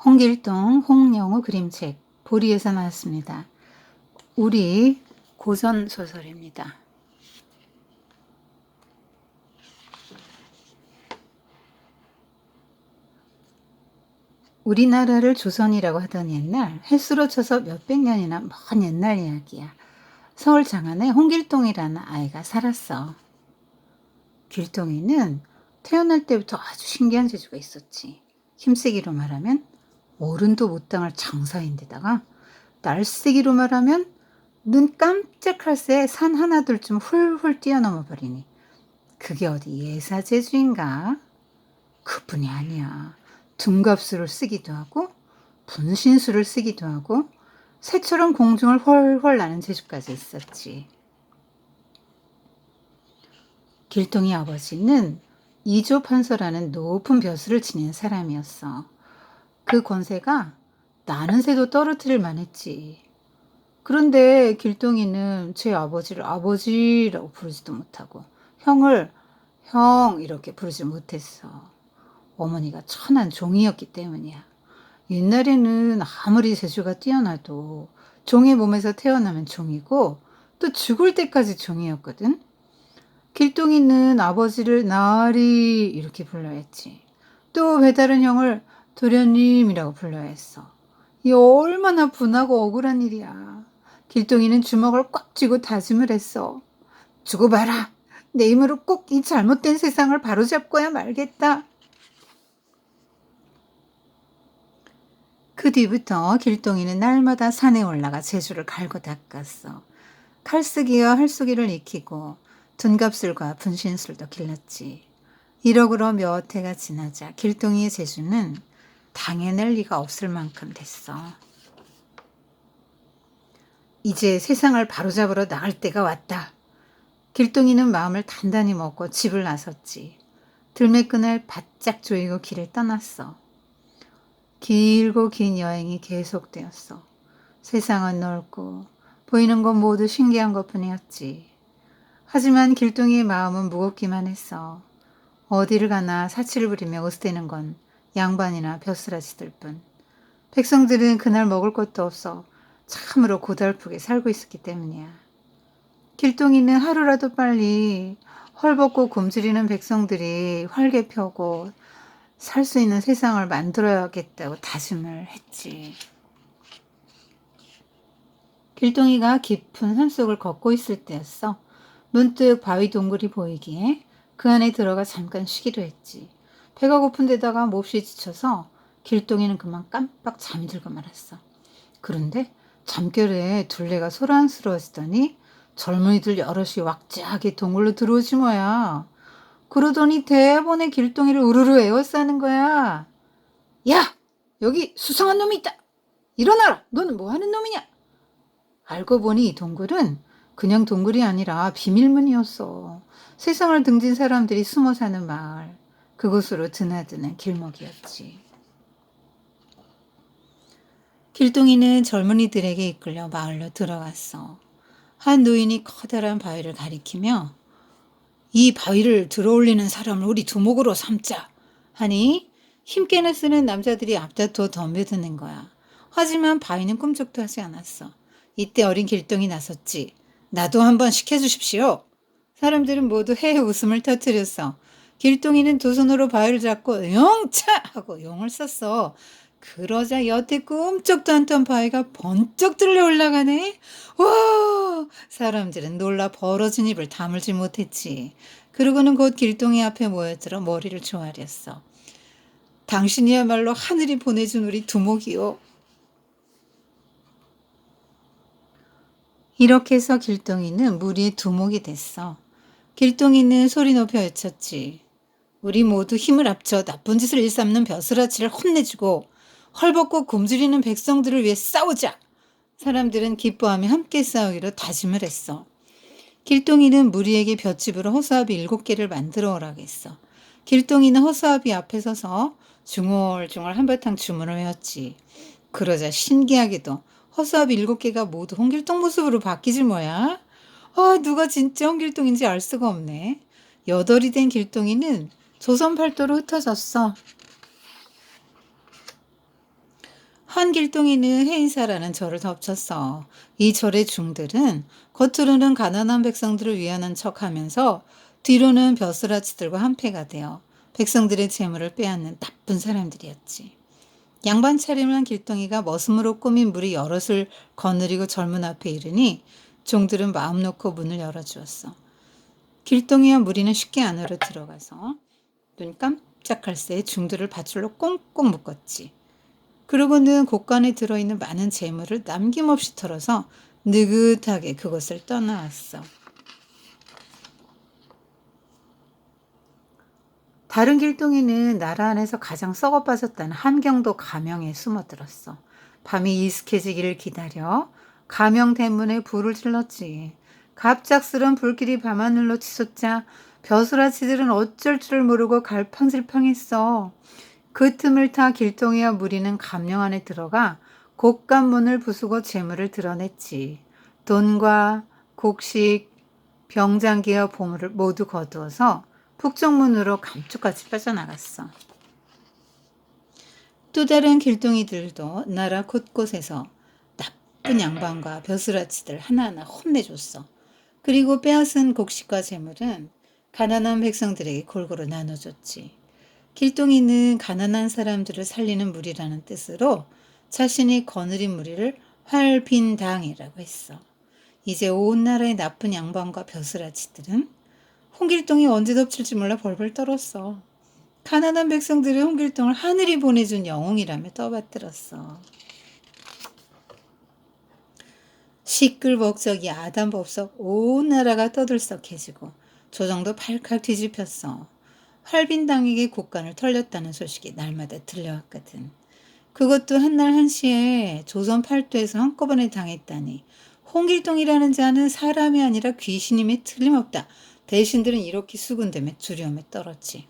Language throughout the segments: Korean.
홍길동, 홍영우 그림책 보리에서 나왔습니다. 우리 고전 소설입니다. 우리나라를 조선이라고 하던 옛날, 횟수로 쳐서 몇백 년이나 먼 옛날 이야기야. 서울 장안에 홍길동이라는 아이가 살았어. 길동이는 태어날 때부터 아주 신기한 재주가 있었지. 힘세기로 말하면 어른도 못 당할 장사인데다가 날쌔기로 말하면 눈 깜짝할 새에 산 하나둘쯤 훌훌 뛰어넘어 버리니 그게 어디 예사재주인가? 그뿐이 아니야. 둔갑수를 쓰기도 하고 분신술을 쓰기도 하고 새처럼 공중을 훨훨 나는 재주까지 있었지. 길동이 아버지는 이조 판서라는 높은 벼슬을 지닌 사람이었어. 그 권세가 나는 새도 떨어뜨릴 만했지. 그런데 길동이는 제 아버지를 아버지라고 부르지도 못하고 형을 형 이렇게 부르지 못했어. 어머니가 천한 종이었기 때문이야. 옛날에는 아무리 재주가 뛰어나도 종의 몸에서 태어나면 종이고 또 죽을 때까지 종이었거든. 길동이는 아버지를 나으리 이렇게 불러야 했지. 또 배다른 형을 도련님이라고 불러야 했어. 이 얼마나 분하고 억울한 일이야. 길동이는 주먹을 꽉 쥐고 다짐을 했어. 두고 봐라. 내 힘으로 꼭 이 잘못된 세상을 바로잡고야 말겠다. 그 뒤부터 길동이는 날마다 산에 올라가 재주를 갈고 닦았어. 칼쓰기와 활쏘기를 익히고 둔갑술과 분신술도 길렀지. 이러고로 몇 해가 지나자 길동이의 재주는 당해낼 리가 없을 만큼 됐어. 이제 세상을 바로잡으러 나갈 때가 왔다. 길동이는 마음을 단단히 먹고 집을 나섰지. 들매끈을 바짝 조이고 길을 떠났어. 길고 긴 여행이 계속되었어. 세상은 넓고 보이는 건 모두 신기한 것뿐이었지. 하지만 길동이의 마음은 무겁기만 했어. 어디를 가나 사치를 부리며 으스대는 건 양반이나 벼슬아치들 뿐. 백성들은 그날 먹을 것도 없어 참으로 고달프게 살고 있었기 때문이야. 길동이는 하루라도 빨리 헐벗고 굶주리는 백성들이 활개 펴고 살 수 있는 세상을 만들어야겠다고 다짐을 했지. 길동이가 깊은 산속을 걷고 있을 때였어. 문득 바위 동굴이 보이기에 그 안에 들어가 잠깐 쉬기로 했지. 배가 고픈 데다가 몹시 지쳐서 길동이는 그만 깜빡 잠이 들고 말았어. 그런데 잠결에 둘레가 소란스러워지더니 젊은이들 여럿이 왁자하게 동굴로 들어오지 뭐야. 그러더니 대번에 길동이를 우르르 에워싸는 거야. 야! 여기 수상한 놈이 있다! 일어나라! 너는 뭐 하는 놈이냐? 알고 보니 이 동굴은 그냥 동굴이 아니라 비밀문이었어. 세상을 등진 사람들이 숨어 사는 마을. 그곳으로 드나드는 길목이었지. 길동이는 젊은이들에게 이끌려 마을로 들어갔어. 한 노인이 커다란 바위를 가리키며 이 바위를 들어올리는 사람을 우리 두목으로 삼자 하니 힘께나 쓰는 남자들이 앞다투어 덤벼드는 거야. 하지만 바위는 꿈쩍도 하지 않았어. 이때 어린 길동이 나섰지. 나도 한번 시켜주십시오. 사람들은 모두 헤헤 웃음을 터뜨렸어. 길동이는 두 손으로 바위를 잡고 용차 하고 용을 썼어. 그러자 여태 꿈쩍도 않던 바위가 번쩍 들려 올라가네. 와! 사람들은 놀라 벌어진 입을 다물지 못했지. 그러고는 곧 길동이 앞에 모여들어 머리를 조아렸어. 당신이야말로 하늘이 보내준 우리 두목이요. 이렇게 해서 길동이는 무리의 두목이 됐어. 길동이는 소리 높여 외쳤지. 우리 모두 힘을 합쳐 나쁜 짓을 일삼는 벼슬아치를 혼내주고 헐벗고 굶주리는 백성들을 위해 싸우자. 사람들은 기뻐하며 함께 싸우기로 다짐을 했어. 길동이는 무리에게 볏짚으로 허수아비 7개를 만들어 오라고 했어. 길동이는 허수아비 앞에 서서 중얼중얼 한바탕 주문을 외웠지. 그러자 신기하게도 허수아비 7개가 모두 홍길동 모습으로 바뀌지 뭐야. 누가 진짜 홍길동인지 알 수가 없네. 8이 된 길동이는 조선 팔도로 흩어졌어. 한 길동이는 해인사라는 절을 덮쳤어. 이 절의 중들은 겉으로는 가난한 백성들을 위하는 척하면서 뒤로는 벼슬아치들과 한패가 되어 백성들의 재물을 빼앗는 나쁜 사람들이었지. 양반 차림을 한 길동이가 머슴으로 꾸민 무리 여럿을 거느리고 절문 앞에 이르니 종들은 마음 놓고 문을 열어주었어. 길동이와 무리는 쉽게 안으로 들어가서 눈 깜짝할 새에 중들을 밧줄로 꽁꽁 묶었지. 그러고는 곳간에 들어있는 많은 재물을 남김없이 털어서 느긋하게 그곳을 떠나왔어. 다른 길동이는 나라 안에서 가장 썩어 빠졌다는 함경도 가명에 숨어들었어. 밤이 이슥해지기를 기다려 가명 대문에 불을 질렀지. 갑작스런 불길이 밤하늘로 치솟자 벼슬아치들은 어쩔 줄을 모르고 갈팡질팡했어. 그 틈을 타 길동이와 무리는 감령 안에 들어가 곡간문을 부수고 재물을 드러냈지. 돈과 곡식, 병장기와 보물을 모두 거두어서 북쪽문으로 감쪽같이 빠져나갔어. 또 다른 길동이들도 나라 곳곳에서 나쁜 양반과 벼슬아치들 하나하나 혼내줬어. 그리고 빼앗은 곡식과 재물은 가난한 백성들에게 골고루 나눠줬지. 길동이는 가난한 사람들을 살리는 무리라는 뜻으로 자신이 거느린 무리를 활빈당이라고 했어. 이제 온 나라의 나쁜 양반과 벼슬아치들은 홍길동이 언제 덮칠지 몰라 벌벌 떨었어. 가난한 백성들이 홍길동을 하늘이 보내준 영웅이라며 떠받들었어. 시끌벅적이 아담법석 온 나라가 떠들썩해지고 조정도 팔칼 뒤집혔어. 활빈당에게 곳간을 털렸다는 소식이 날마다 들려왔거든. 그것도 한날 한시에 조선 팔도에서 한꺼번에 당했다니 홍길동이라는 자는 사람이 아니라 귀신임에 틀림없다. 대신들은 이렇게 수군대며 두려움에 떨었지.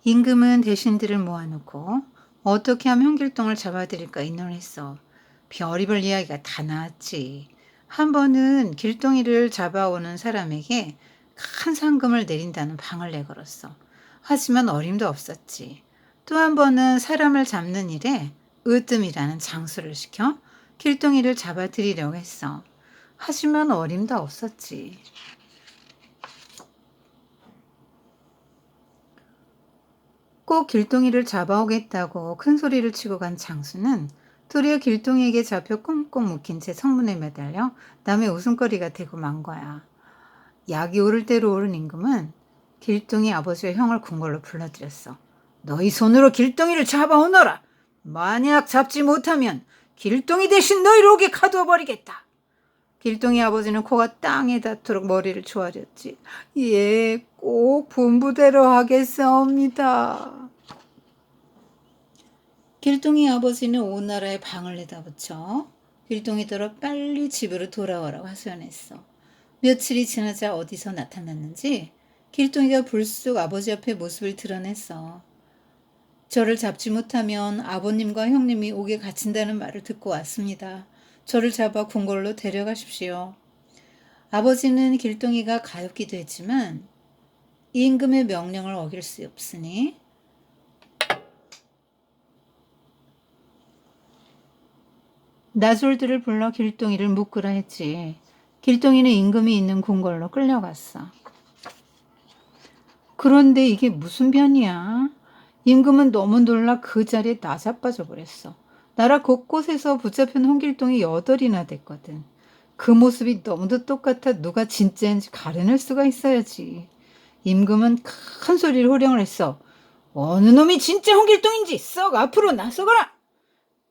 임금은 대신들을 모아놓고 어떻게 하면 홍길동을 잡아들일까 의논했어. 별의별 이야기가 다 나왔지. 한 번은 길동이를 잡아오는 사람에게 큰 상금을 내린다는 방을 내걸었어. 하지만 어림도 없었지. 또 한 번은 사람을 잡는 일에 으뜸이라는 장수를 시켜 길동이를 잡아들이려고 했어. 하지만 어림도 없었지. 꼭 길동이를 잡아오겠다고 큰 소리를 치고 간 장수는 도리어 길동이에게 잡혀 꽁꽁 묶인 채 성문에 매달려 남의 웃음거리가 되고 만 거야. 약이 오를 대로 오른 임금은 길동이 아버지와 형을 궁궐로 불러들였어. 너희 손으로 길동이를 잡아오너라. 만약 잡지 못하면 길동이 대신 너희를 오게 가두어 버리겠다. 길동이 아버지는 코가 땅에 닿도록 머리를 조아렸지. 예, 꼭 분부대로 하겠사옵니다. 길동이 아버지는 온 나라에 방을 내다 붙여 길동이더러 빨리 집으로 돌아오라고 하소연했어. 며칠이 지나자 어디서 나타났는지 길동이가 불쑥 아버지 앞에 모습을 드러냈어. 저를 잡지 못하면 아버님과 형님이 옥에 갇힌다는 말을 듣고 왔습니다. 저를 잡아 궁궐로 데려가십시오. 아버지는 길동이가 가엾기도 했지만 임금의 명령을 어길 수 없으니 나졸들을 불러 길동이를 묶으라 했지. 길동이는 임금이 있는 궁궐로 끌려갔어. 그런데 이게 무슨 변이야? 임금은 너무 놀라 그 자리에 나자빠져 버렸어. 나라 곳곳에서 붙잡힌 홍길동이 8이나 됐거든. 그 모습이 너무도 똑같아 누가 진짜인지 가려낼 수가 있어야지. 임금은 큰 소리로 호령을 했어. 어느 놈이 진짜 홍길동인지 썩 앞으로 나서거라.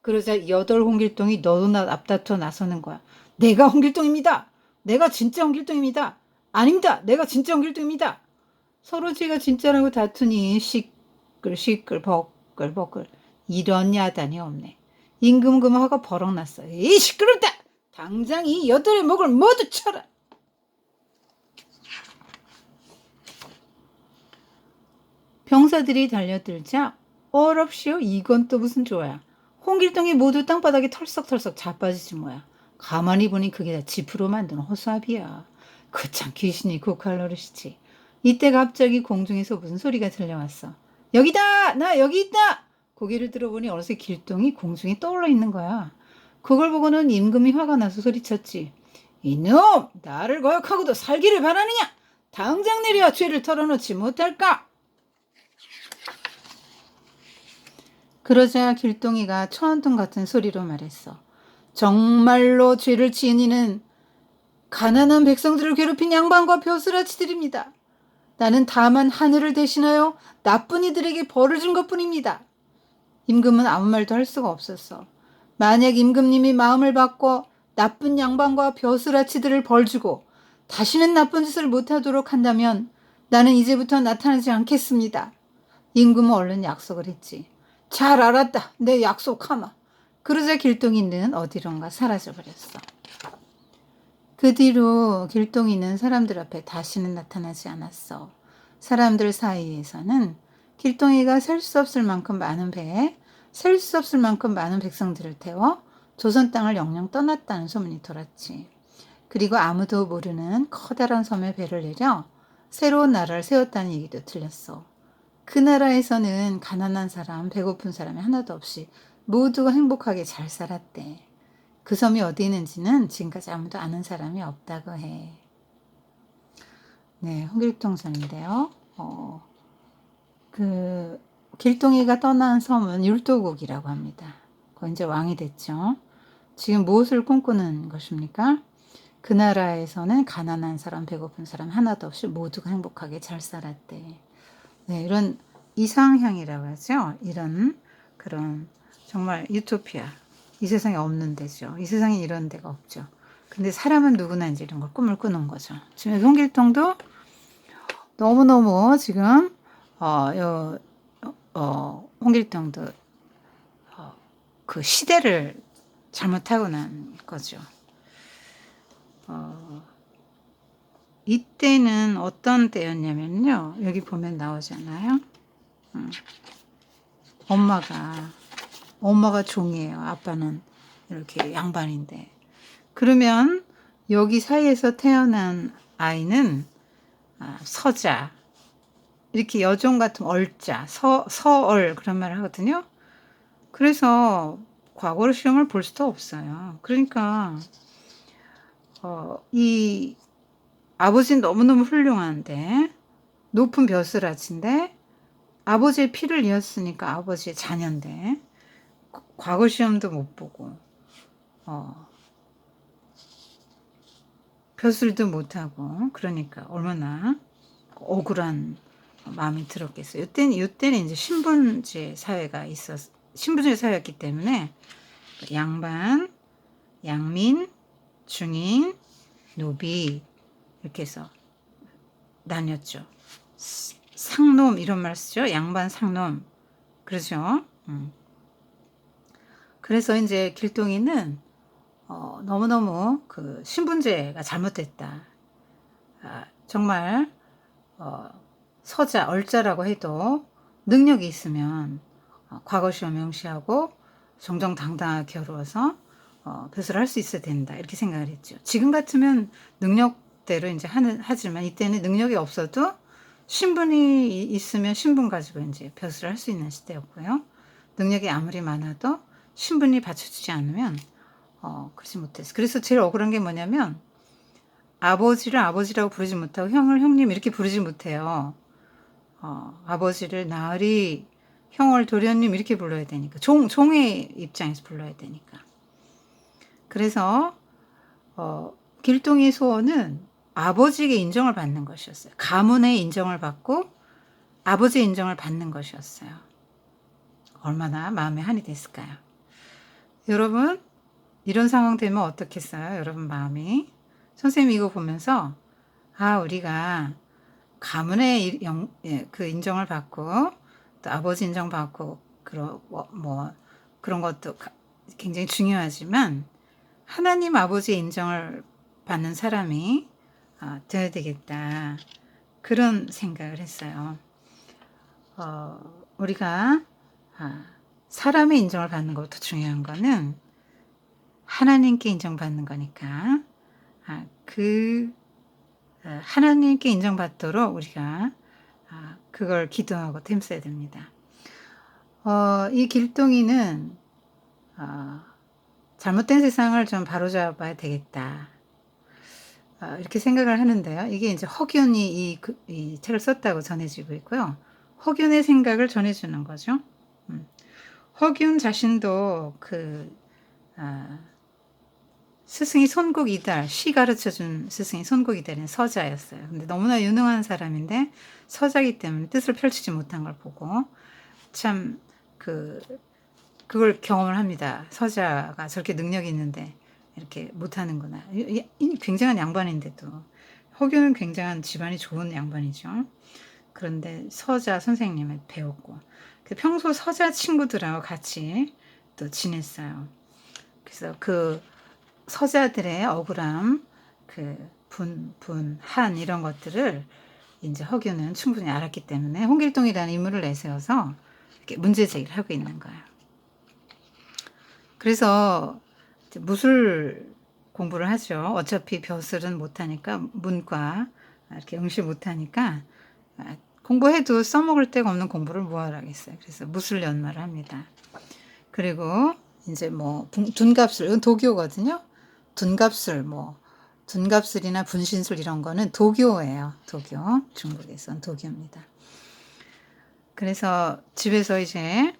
그러자 8 홍길동이 너도 나 앞다퉈 나서는 거야. 내가 홍길동입니다. 내가 진짜 홍길동입니다. 아닙니다. 내가 진짜 홍길동입니다. 서로 지가 진짜라고 다투니 시끌 버끌 이런 야단이 없네. 임금 그 화가 버럭 났어. 이 시끄럽다. 당장 이 8의 목을 모두 쳐라. 병사들이 달려들자 어렵시오. 이건 또 무슨 조야. 홍길동이 모두 땅바닥에 털썩털썩 자빠지지 뭐야. 가만히 보니 그게 다 지프로 만든 허수아비야. 그참 귀신이 국할 노릇이지. 이때 갑자기 공중에서 무슨 소리가 들려왔어. 여기다! 나 여기 있다! 고개를 들어보니 어느새 길동이 공중에 떠올라 있는 거야. 그걸 보고는 임금이 화가 나서 소리쳤지. 이놈! 나를 거역하고도 살기를 바라느냐? 당장 내려 죄를 털어놓지 못할까? 그러자 길동이가 초원통 같은 소리로 말했어. 정말로 죄를 지은 이는 가난한 백성들을 괴롭힌 양반과 벼슬아치들입니다. 나는 다만 하늘을 대신하여 나쁜 이들에게 벌을 준 것뿐입니다. 임금은 아무 말도 할 수가 없었어. 만약 임금님이 마음을 바꿔 나쁜 양반과 벼슬아치들을 벌주고 다시는 나쁜 짓을 못하도록 한다면 나는 이제부터 나타나지 않겠습니다. 임금은 얼른 약속을 했지. 잘 알았다. 내 약속하마. 그러자 길동이는 어디론가 사라져버렸어. 그 뒤로 길동이는 사람들 앞에 다시는 나타나지 않았어. 사람들 사이에서는 길동이가 셀 수 없을 만큼 많은 배에 셀 수 없을 만큼 많은 백성들을 태워 조선 땅을 영영 떠났다는 소문이 돌았지. 그리고 아무도 모르는 커다란 섬에 배를 내려 새로운 나라를 세웠다는 얘기도 들렸어. 그 나라에서는 가난한 사람, 배고픈 사람이 하나도 없이 모두가 행복하게 잘 살았대. 그 섬이 어디 있는지는 지금까지 아무도 아는 사람이 없다고 해. 네, 홍길동전인데요. 그 길동이가 떠난 섬은 율도국이라고 합니다. 거기 이제 왕이 됐죠. 지금 무엇을 꿈꾸는 것입니까? 그 나라에서는 가난한 사람, 배고픈 사람 하나도 없이 모두가 행복하게 잘 살았대. 네, 이런 이상향이라고 하죠. 이런 그런 정말 유토피아. 이 세상에 없는 데죠. 이 세상에 이런 데가 없죠. 근데 사람은 누구나 이제 이런 걸 꿈을 꾸는 거죠. 지금 홍길동도 너무너무 지금 홍길동도 그 시대를 잘못하고 난 거죠. 이때는 어떤 때였냐면요. 여기 보면 나오잖아요. 엄마가 종이에요. 아빠는 이렇게 양반인데. 그러면 여기 사이에서 태어난 아이는 서자. 이렇게 여종 같은 얼자, 서얼 그런 말을 하거든요. 그래서 과거로 시험을 볼 수도 없어요. 그러니까 이 아버지는 너무너무 훌륭한데 높은 벼슬아치인데 아버지의 피를 이었으니까 아버지의 자녀인데 과거 시험도 못 보고 벼슬도 못하고 그러니까 얼마나 억울한 마음이 들었겠어요. 이때는 이제 신분제 사회가 신분제 사회였기 때문에 양반, 양민, 중인, 노비 이렇게 해서 나뉘었죠. 상놈 이런 말 쓰죠. 양반, 상놈. 그렇죠. 그래서 이제 길동이는 너무너무 그 신분제가 잘못됐다. 정말 서자, 얼자라고 해도 능력이 있으면 과거 시험 명시하고 정정당당하게 겨루어서 벼슬을 할 수 있어야 된다. 이렇게 생각을 했죠. 지금 같으면 능력대로 이제 하지만 이때는 능력이 없어도 신분이 있으면 신분 가지고 이제 벼슬을 할 수 있는 시대였고요. 능력이 아무리 많아도 신분이 받쳐주지 않으면 그러지 못했어요. 그래서 제일 억울한 게 뭐냐면 아버지를 아버지라고 부르지 못하고 형을 형님 이렇게 부르지 못해요. 아버지를 나으리, 형을 도련님 이렇게 불러야 되니까 종의 입장에서 불러야 되니까. 그래서 길동이의 소원은 아버지에게 인정을 받는 것이었어요. 가문의 인정을 받고 아버지의 인정을 받는 것이었어요. 얼마나 마음에 한이 됐을까요? 여러분 이런 상황 되면 어떻겠어요? 여러분 마음이. 선생님이 이거 보면서 우리가 가문의 그 인정을 받고 또 아버지 인정받고 그런 것도 굉장히 중요하지만 하나님 아버지의 인정을 받는 사람이 되어야 되겠다. 그런 생각을 했어요. 우리가 사람의 인정을 받는 것부터 중요한 거는 하나님께 인정받는 거니까 하나님께 인정받도록 우리가 그걸 기도하고 템써야 됩니다. 이 길동이는 어, 잘못된 세상을 좀 바로잡아야 되겠다. 이렇게 생각을 하는데요. 이게 이제 허균이 이 책을 썼다고 전해지고 있고요. 허균의 생각을 전해주는 거죠. 음. 허균 자신도 아, 스승이 손국이달, 시 가르쳐준 스승이 손국이달인 서자였어요. 근데 너무나 유능한 사람인데 서자기 때문에 뜻을 펼치지 못한 걸 보고 참 그걸 경험을 합니다. 서자가 저렇게 능력이 있는데 이렇게 못하는구나. 굉장한 양반인데도 허균은 굉장한 집안이 좋은 양반이죠. 그런데 서자 선생님을 배웠고 평소 서자 친구들하고 같이 또 지냈어요. 그래서 그 서자들의 억울함, 한 이런 것들을 이제 허균은 충분히 알았기 때문에 홍길동이라는 인물을 내세워서 이렇게 문제 제기를 하고 있는 거예요. 그래서 무술 공부를 하죠. 어차피 벼슬은 못하니까 문과 이렇게 응시 못하니까 공부해도 써먹을 데가 없는 공부를 뭐하러 하겠어요. 그래서 무술 연마를 합니다. 그리고 이제 뭐 둔갑술, 이건 도교거든요. 둔갑술이나 분신술 이런 거는 도교예요. 도교. 중국에선 도교입니다. 그래서 집에서 이제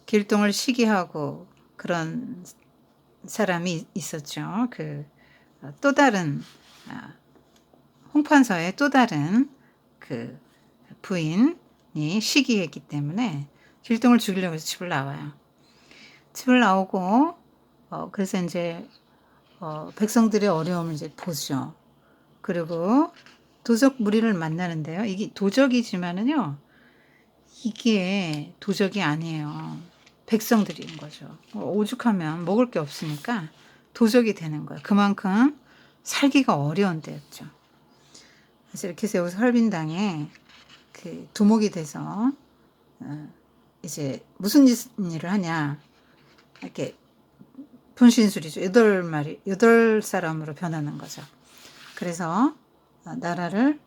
길동을 시기하고 그런 사람이 있었죠. 또 다른 홍판서의 또 다른 부인이 시기했기 때문에 길동을 죽이려고 해서 집을 나와요. 집을 나오고 그래서 이제 백성들의 어려움을 이제 보죠. 그리고 도적 무리를 만나는데요. 이게 도적이지만은요, 이게 도적이 아니에요. 백성들인 거죠. 오죽하면 먹을 게 없으니까 도적이 되는 거예요. 그만큼 살기가 어려운 때였죠. 그래서 이렇게 해서 여기서 설빈당에 두목이 돼서 이제 무슨 일을 하냐, 이렇게 분신술이죠. 8사람으로 변하는 거죠. 그래서 나라를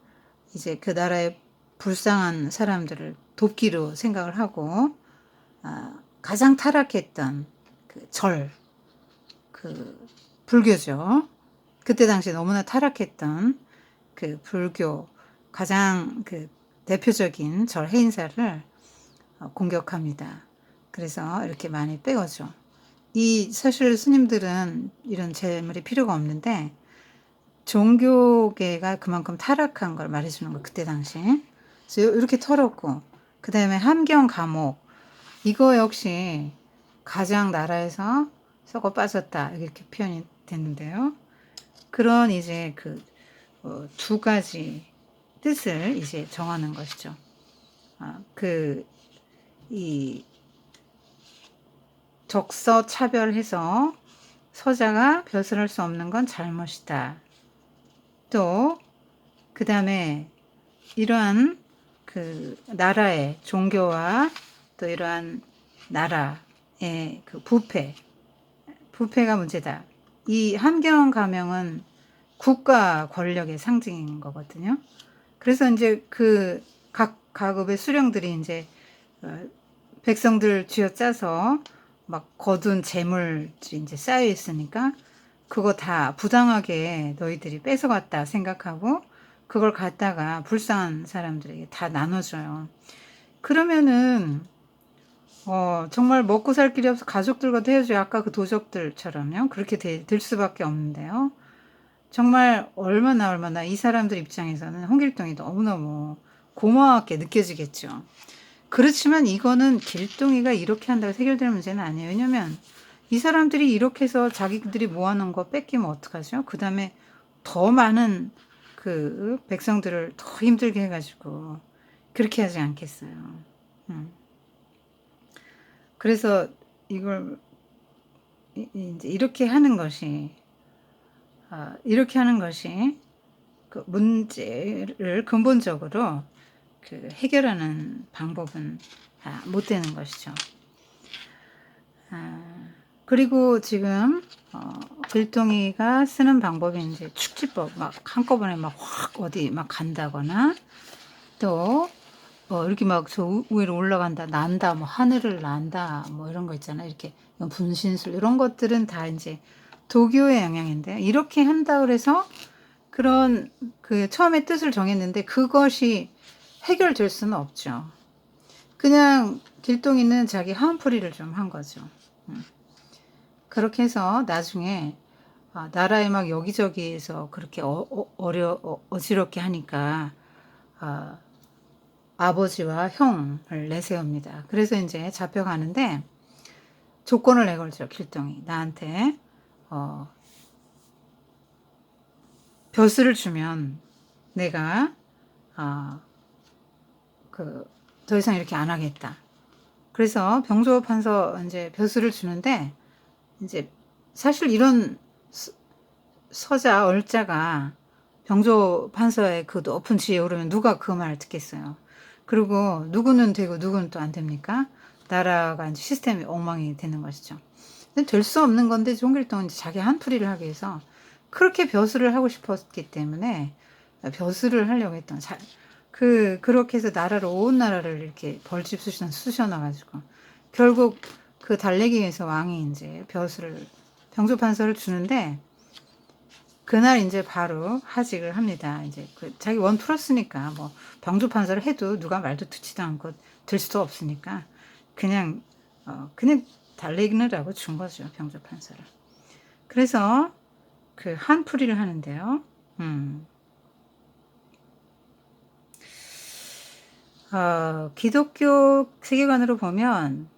이제 그 나라의 불쌍한 사람들을 돕기로 생각을 하고 가장 타락했던 불교죠. 그때 당시에 너무나 타락했던 불교 가장 대표적인 절 해인사를 공격합니다. 그래서 이렇게 많이 빼거죠. 사실 스님들은 이런 재물이 필요가 없는데 종교계가 그만큼 타락한 걸 말해주는 거 그때 당시. 그래서 이렇게 털었고 그 다음에 함경 감옥 이거 역시 가장 나라에서 썩어 빠졌다 이렇게 표현이 됐는데요. 그런 이제 두 가지 뜻을 이제 정하는 것이죠. 이 적서 차별해서 서자가 벼슬할 수 없는 건 잘못이다. 또 그 다음에 이러한 나라의 종교와 또 이러한 나라의 부패가 문제다. 이 함경 가명은 국가 권력의 상징인 거거든요. 그래서 이제 각 가급의 수령들이 이제 백성들 쥐어짜서 막 거둔 재물들이 이제 쌓여 있으니까 그거 다 부당하게 너희들이 뺏어갔다 생각하고 그걸 갖다가 불쌍한 사람들에게 다 나눠줘요. 그러면은 정말 먹고 살 길이 없어 가족들과도 헤어져요. 아까 그 도적들처럼요. 그렇게 될 수밖에 없는데요. 정말 얼마나 이 사람들 입장에서는 홍길동이 너무너무 고마웠게 느껴지겠죠. 그렇지만 이거는 길동이가 이렇게 한다고 해결될 문제는 아니에요. 왜냐면 이 사람들이 이렇게 해서 자기들이 모아놓은 거 뺏기면 어떡하죠? 그 다음에 더 많은 백성들을 더 힘들게 해가지고 그렇게 하지 않겠어요. 그래서 이걸 이제 이렇게 하는 것이 문제를 근본적으로 해결하는 방법은 못 되는 것이죠. 그리고 지금 길동이가 쓰는 방법이 이제 축지법 막 한꺼번에 막 확 어디 막 간다거나 또 이렇게 막 저 위로 올라간다, 난다, 뭐 하늘을 난다, 뭐 이런 거 있잖아요. 이렇게 분신술 이런 것들은 다 이제 도교의 영향인데 이렇게 한다 그래서 그런 그 처음에 뜻을 정했는데 그것이 해결될 수는 없죠. 그냥 길동이는 자기 한풀이를 좀 한 거죠. 그렇게 해서 나중에 나라에 막 여기저기에서 그렇게 어지럽게 하니까 아버지와 형을 내세웁니다. 그래서 이제 잡혀가는데 조건을 내걸죠. 길동이 나한테 벼슬을 주면 내가 더 이상 이렇게 안 하겠다. 그래서 병조판서 이제 벼슬을 주는데 이제 사실 이런 서자 얼자가 병조판서의 그 높은 지위에 오르면 누가 그 말을 듣겠어요. 그리고 누구는 되고 누구는 또 안 됩니까? 나라가 이제 시스템이 엉망이 되는 것이죠. 될 수 없는 건데 종길동은 자기 한풀이를 하기 위해서 그렇게 벼슬을 하고 싶었기 때문에 벼슬을 하려고 했던 그렇게 해서 온 나라를 이렇게 벌집 쑤셔놔가지고 결국 그 달래기 위해서 왕이 이제 병조판서를 주는데 그날 이제 바로 하직을 합니다. 이제 자기 원 풀었으니까 뭐 병조판서를 해도 누가 말도 듣지도 않고 될 수도 없으니까 그냥 달래기느라고 준 거죠. 병조판서를. 그래서 그 한풀이를 하는데요. 기독교 세계관으로 보면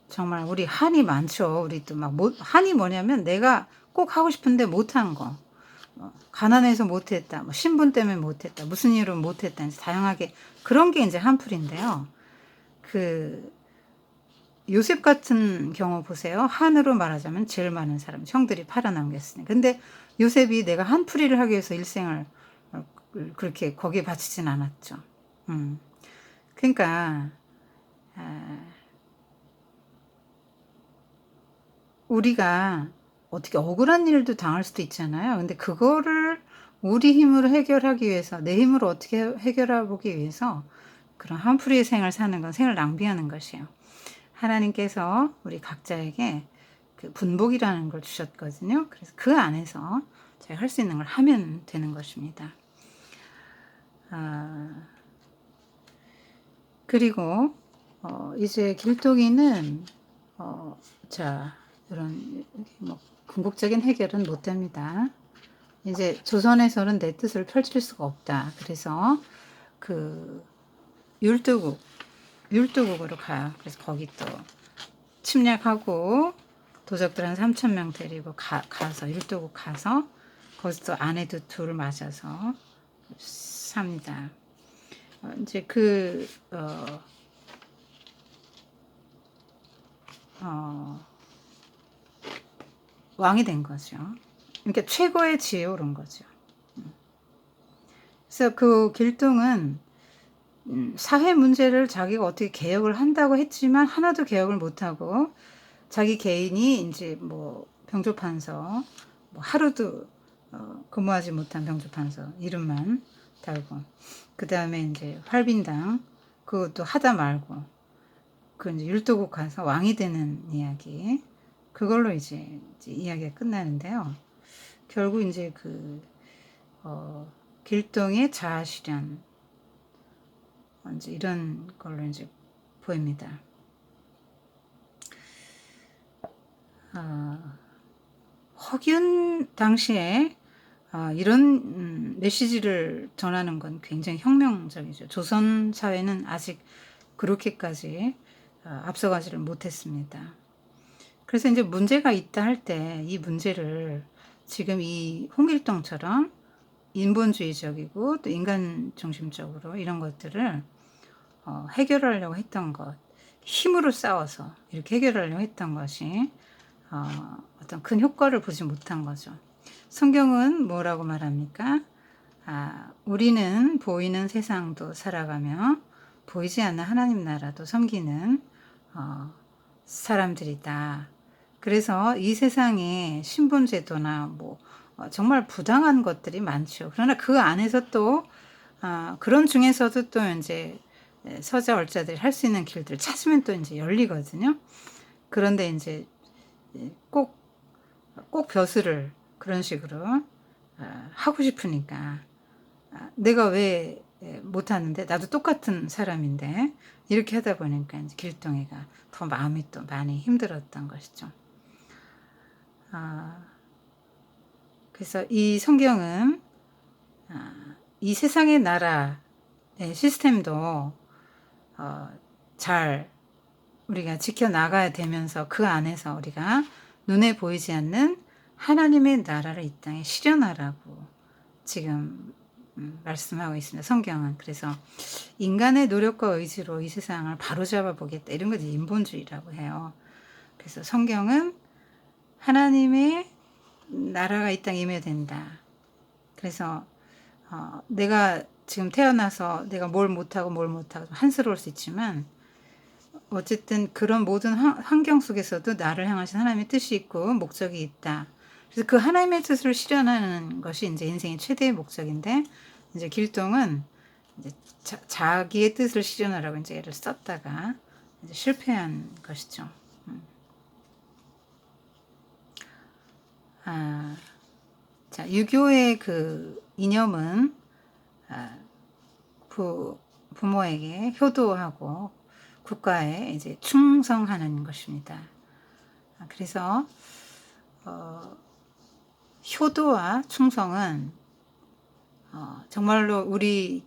정말 우리 한이 많죠. 우리 또 막 한이 뭐냐면 내가 꼭 하고 싶은데 못한 거. 가난해서 못했다. 뭐 신분 때문에 못했다. 무슨 이유로 못했다. 다양하게 그런 게 이제 한풀인데요. 요셉 같은 경우 보세요. 한으로 말하자면 제일 많은 사람, 형들이 팔아넘겼으니. 근데 요셉이 내가 한풀이를 하기 위해서 일생을 그렇게 거기에 바치진 않았죠. 그러니까 우리가 어떻게 억울한 일도 당할 수도 있잖아요. 근데 그거를 우리 힘으로 해결하기 위해서, 내 힘으로 어떻게 해결해 보기 위해서 그런 한풀이의 생을 사는 건 생을 낭비하는 것이에요. 하나님께서 우리 각자에게 그 분복이라는 걸 주셨거든요. 그래서 그 안에서 제가 할 수 있는 걸 하면 되는 것입니다. 그리고 이제 길동이는 이런 뭐 궁극적인 해결은 못 됩니다. 이제 조선에서는 내 뜻을 펼칠 수가 없다. 그래서 그 율두국으로 가요. 그래서 거기 또 침략하고 도적들 한 3,000명 데리고 가서 율두국 가서 거기서 또 아내도 둘을 맞아서 삽니다. 이제 왕이 된 거죠. 그러니까 최고의 지혜에 오른 거죠. 그래서 그 길동은 사회 문제를 자기가 어떻게 개혁을 한다고 했지만 하나도 개혁을 못하고 자기 개인이 이제 뭐 병조판서 뭐 하루도 근무하지 못한 병조판서 이름만 달고 그 다음에 이제 활빈당 그것도 하다 말고 그 이제 율도국 가서 왕이 되는 이야기 그걸로 이제 이야기가 끝나는데요. 결국 이제 길동의 자아실현 이제 이런 걸로 이제 보입니다. 허균 당시에 이런 메시지를 전하는 건 굉장히 혁명적이죠. 조선 사회는 아직 그렇게까지 앞서가지를 못했습니다. 그래서 이제 문제가 있다 할 때 이 문제를 지금 이 홍길동처럼 인본주의적이고 또 인간 중심적으로 이런 것들을 해결하려고 했던 것, 힘으로 싸워서 이렇게 해결하려고 했던 것이 어떤 큰 효과를 보지 못한 거죠. 성경은 뭐라고 말합니까? 우리는 보이는 세상도 살아가며 보이지 않는 하나님 나라도 섬기는 사람들이다. 그래서 이 세상에 신분제도나 뭐 정말 부당한 것들이 많죠. 그러나 그 안에서 또 그런 중에서도 또 이제 서자 얼자들이 할 수 있는 길들을 찾으면 또 이제 열리거든요. 그런데 이제 꼭 벼슬을 그런 식으로 하고 싶으니까 내가 왜 못하는데 나도 똑같은 사람인데 이렇게 하다 보니까 이제 길동이가 더 마음이 또 많이 힘들었던 것이죠. 그래서 이 성경은 이 세상의 나라의 시스템도 잘 우리가 지켜나가야 되면서 그 안에서 우리가 눈에 보이지 않는 하나님의 나라를 이 땅에 실현하라고 지금 말씀하고 있습니다. 성경은. 그래서 인간의 노력과 의지로 이 세상을 바로잡아 보겠다. 이런 것이 인본주의라고 해요. 그래서 성경은 하나님의 나라가 이 땅에 임해야 된다. 그래서 내가 지금 태어나서 내가 뭘 못하고 한스러울 수 있지만 어쨌든 그런 모든 환경 속에서도 나를 향하신 하나님의 뜻이 있고 목적이 있다. 그래서 그 하나님의 뜻을 실현하는 것이 이제 인생의 최대의 목적인데 이제 길동은 이제 자기의 뜻을 실현하라고 이제 애를 썼다가 이제 실패한 것이죠. 자, 유교의 그 이념은 부모에게 효도하고 국가에 이제 충성하는 것입니다. 그래서 효도와 충성은 정말로 우리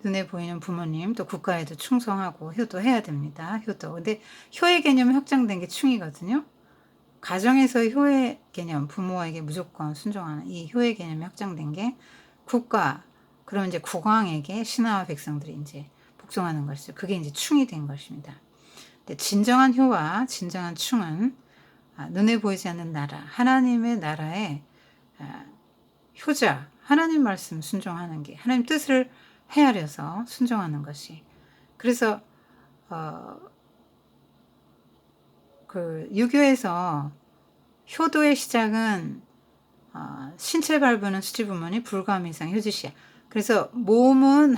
눈에 보이는 부모님 또 국가에도 충성하고 효도해야 됩니다. 효도. 근데 효의 개념이 확장된 게 충이거든요. 가정에서 효의 개념, 부모에게 무조건 순종하는 이 효의 개념이 확장된 게 국가, 그러면 이제 국왕에게 신하와 백성들이 이제 복종하는 것이죠. 그게 이제 충이 된 것입니다. 근데 진정한 효와 진정한 충은 눈에 보이지 않는 나라, 하나님의 나라의 효자, 하나님 말씀 순종하는 게 하나님 뜻을 헤아려서 순종하는 것이. 그래서 그 유교에서 효도의 시작은 신체 발부는 수지부모니 불감 이상 효지시야. 그래서 몸은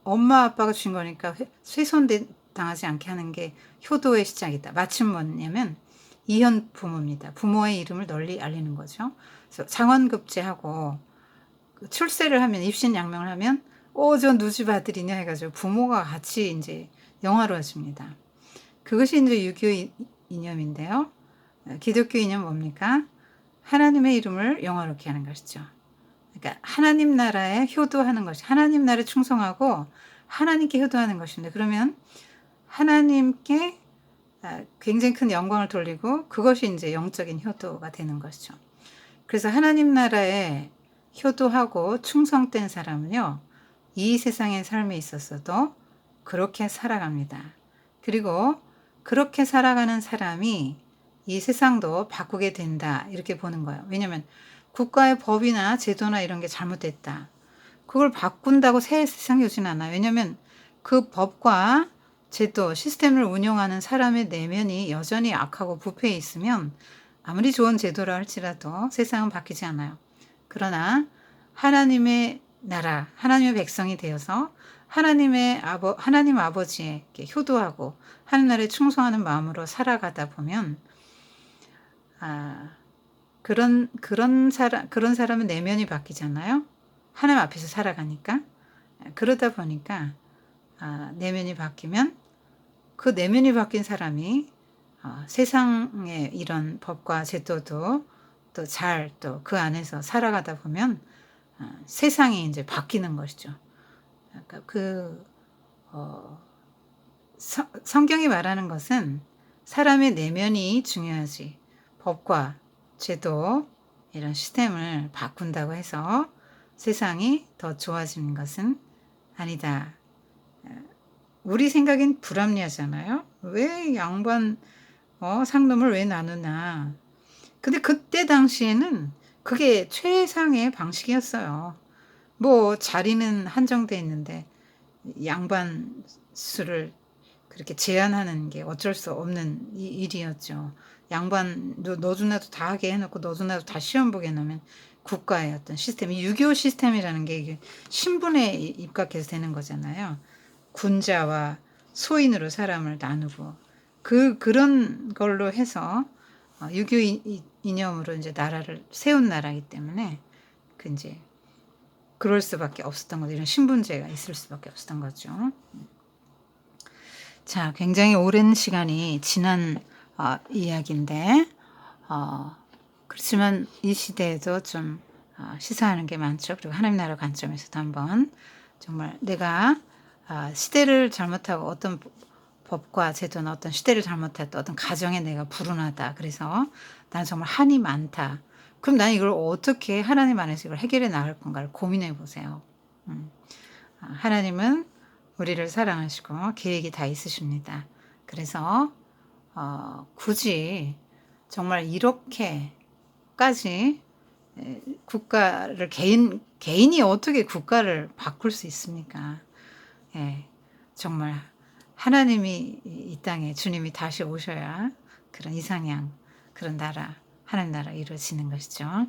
엄마 아빠가 준 거니까 훼손 당하지 않게 하는 게 효도의 시작이다. 마침 뭐냐면 이현 부모입니다. 부모의 이름을 널리 알리는 거죠. 그래서 장원급제하고 출세를 하면 입신양명을 하면 저 누집 아들이냐 해가지고 부모가 같이 이제 영화로워집니다. 그것이 이제 유교 이념인데요. 기독교 이념 뭡니까? 하나님의 이름을 영화롭게 하는 것이죠. 그러니까 하나님 나라에 효도하는 것이 하나님 나라에 충성하고 하나님께 효도하는 것인데 그러면 하나님께 굉장히 큰 영광을 돌리고 그것이 이제 영적인 효도가 되는 것이죠. 그래서 하나님 나라에 효도하고 충성된 사람은요, 이 세상의 삶에 있어서도 그렇게 살아갑니다. 그리고 그렇게 살아가는 사람이 이 세상도 바꾸게 된다. 이렇게 보는 거예요. 왜냐하면 국가의 법이나 제도나 이런 게 잘못됐다. 그걸 바꾼다고 새 세상이 오진 않아요. 왜냐하면 그 법과 제도, 시스템을 운영하는 사람의 내면이 여전히 악하고 부패해 있으면 아무리 좋은 제도라 할지라도 세상은 바뀌지 않아요. 그러나 하나님의 나라, 하나님의 백성이 되어서 하나님 아버지에 효도하고 하나님나라에 충성하는 마음으로 살아가다 보면 그런 사람은 내면이 바뀌잖아요. 하나님 앞에서 살아가니까. 그러다 보니까 내면이 바뀌면 그 내면이 바뀐 사람이 세상의 이런 법과 제도도 또 그 안에서 살아가다 보면 세상이 이제 바뀌는 것이죠. 그러니까 성경이 말하는 것은 사람의 내면이 중요하지 법과 제도 이런 시스템을 바꾼다고 해서 세상이 더 좋아지는 것은 아니다. 우리 생각엔 불합리하잖아요. 왜 양반 상놈을 왜 나누나. 근데 그때 당시에는 그게 최상의 방식이었어요. 뭐 자리는 한정돼 있는데 양반 수를 그렇게 제한하는 게 어쩔 수 없는 일이었죠. 양반 너도 나도 다 하게 해놓고 너도 나도 다 시험 보게 해놓으면 국가의 어떤 시스템, 유교 시스템이라는 게 이게 신분에 입각해서 되는 거잖아요. 군자와 소인으로 사람을 나누고 그런 걸로 해서 유교 이념으로 이제 나라를 세운 나라이기 때문에 그 이제 그럴 수밖에 없었던 거죠. 이런 신분제가 있을 수밖에 없었던 거죠. 자, 굉장히 오랜 시간이 지난 이야기인데 그렇지만 이 시대에도 좀 시사하는 게 많죠. 그리고 하나님 나라 관점에서도 한번 정말 내가 시대를 잘못하고 어떤 법과 제도나 어떤 시대를 잘못했다, 어떤 가정에 내가 불운하다, 그래서 나는 정말 한이 많다. 그럼 나는 이걸 어떻게 하나님 안에서 이걸 해결해 나갈 건가를 고민해 보세요. 하나님은 우리를 사랑하시고 계획이 다 있으십니다. 그래서 굳이 정말 이렇게까지 국가를 개인이 어떻게 국가를 바꿀 수 있습니까? 예, 정말 하나님이 이 땅에 주님이 다시 오셔야 그런 이상향, 그런 나라, 하나님 나라 이루어지는 것이죠.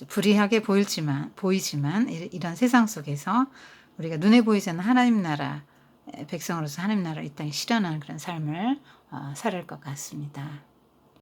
불이하게 보이지만 이런 세상 속에서 우리가 눈에 보이지 않는 하나님 나라 백성으로서 하나님 나라 이 땅에 실현하는 그런 삶을 살아갈 것 같습니다.